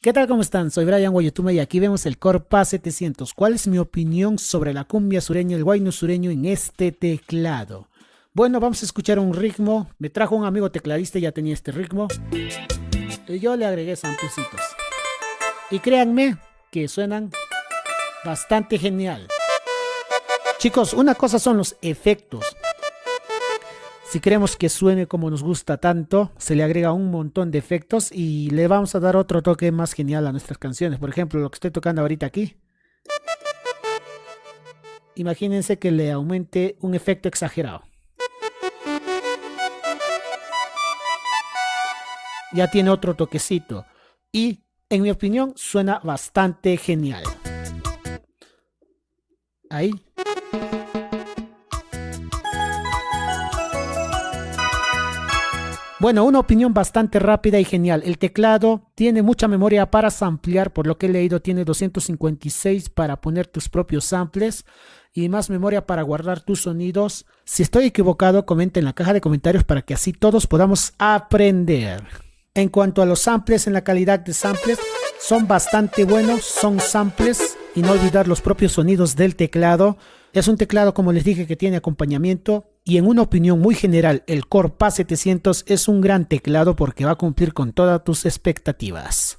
¿Qué tal? ¿Cómo están? Soy Brian Guayotume y aquí vemos el Core PA 700. ¿Cuál es mi opinión sobre la cumbia sureña, el guayno sureño en este teclado? Bueno, vamos a escuchar un ritmo. Me trajo un amigo tecladista y ya tenía este ritmo. Y yo le agregué samplecitos. Y créanme que suenan bastante genial. Chicos, una cosa son los efectos. Si queremos que suene como nos gusta tanto, se le agrega un montón de efectos y le vamos a dar otro toque más genial a nuestras canciones. Por ejemplo, lo que estoy tocando ahorita aquí. Imagínense que le aumente un efecto exagerado. Ya tiene otro toquecito. Y, en mi opinión, suena bastante genial. Ahí. Bueno, una opinión bastante rápida y genial. El teclado tiene mucha memoria para samplear, por lo que he leído tiene 256 para poner tus propios samples y más memoria para guardar tus sonidos. Si estoy equivocado, comenta en la caja de comentarios para que así todos podamos aprender. En cuanto a los samples, en la calidad de samples, son bastante buenos, son samples y no olvidar los propios sonidos del teclado. Es un teclado, como les dije, que tiene acompañamiento y en una opinión muy general, el Core PA 700 es un gran teclado porque va a cumplir con todas tus expectativas.